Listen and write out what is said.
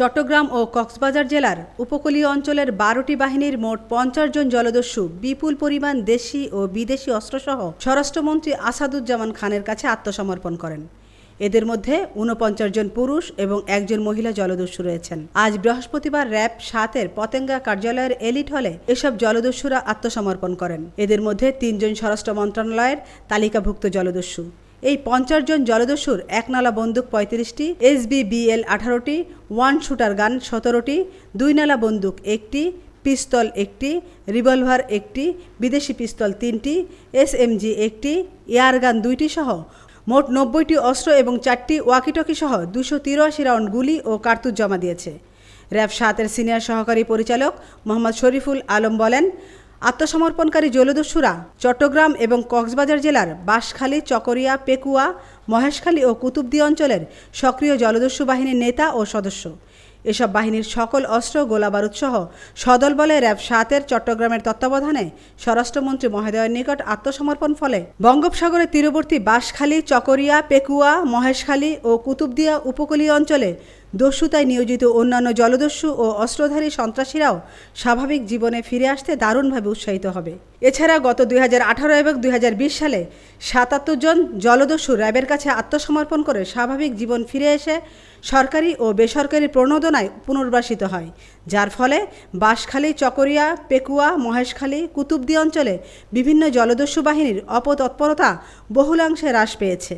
চট্টগ্রাম ও কক্সবাজার জেলার উপকূলীয় অঞ্চলের ১২টি বাহিনীর মোট ৫০ জন জলদস্যু বিপুল পরিমাণ দেশি ও বিদেশি অস্ত্রসহ স্বরাষ্ট্রমন্ত্রী আসাদুজ্জামান খানের কাছে আত্মসমর্পণ করেন। এদের মধ্যে ৪৯ জন পুরুষ এবং ১ জন মহিলা জলদস্যু রয়েছেন। আজ বৃহস্পতিবার র্যাব ৭-এর পতেঙ্গা কার্যালয়ের এলিট হলে এসব জলদস্যুরা আত্মসমর্পণ করেন। এদের মধ্যে ৩ জন স্বরাষ্ট্র মন্ত্রণালয়ের তালিকাভুক্ত জলদস্যু। এই ৫০ জন জলদস্যুর একনালা বন্দুক ৩৫টি, SBBL ১৮টি, ওয়ান শুটার গান ১৭টি, দুই নালা বন্দুক ১টি, পিস্তল ১টি, রিভলভার ১টি, বিদেশি পিস্তল ৩টি, SMG ১টি, এয়ারগান ২টি সহ মোট ৯০টি অস্ত্র এবং ৪টি ওয়াকিটকি সহ ২৮৩ রাউন্ড গুলি ও কার্তুজ জমা দিয়েছে। র্যাব ৭-এর সিনিয়র সহকারী পরিচালক মোহাম্মদ শরীফুল আলম বলেন, আত্মসমর্পণকারী জলদস্যুরা চট্টগ্রাম এবং কক্সবাজার জেলার বাঁশখালী, চকরিয়া, পেকুয়া, মহেশখালী ও কুতুবদিয়া অঞ্চলের সক্রিয় জলদস্যু বাহিনীর নেতা ও সদস্য। এসব বাহিনীর সকল অস্ত্র, গোলাবারুদসহ সদল বলে র্যাব ৭-এর চট্টগ্রামের তত্ত্বাবধানে স্বরাষ্ট্রমন্ত্রী মহোদয়ের নিকট আত্মসমর্পণ ফলে বঙ্গোপসাগরের তীরবর্তী বাঁশখালী, চকরিয়া, পেকুয়া, মহেশখালী ও কুতুবদিয়া উপকূলীয় অঞ্চলে দস্যুতায় নিয়োজিত অন্যান্য জলদস্যু ও অস্ত্রধারী সন্ত্রাসীরাও স্বাভাবিক জীবনে ফিরে আসতে দারুণভাবে উৎসাহিত হবে। এছাড়া গত ২০১৮ এবং ২০২০ সালে ৭৭ জন জলদস্যু র্যাবের কাছে আত্মসমর্পণ করে স্বাভাবিক জীবন ফিরে এসে সরকারি ও বেসরকারি প্রণোদনায় পুনর্বাসিত হয়, যার ফলে বাঁশখালী, চকরিয়া, পেকুয়া, মহেশখালী, কুতুবদিয়া অঞ্চলে বিভিন্ন জলদস্যু বাহিনীর অপতৎপরতা বহুলাংশে হ্রাস পেয়েছে।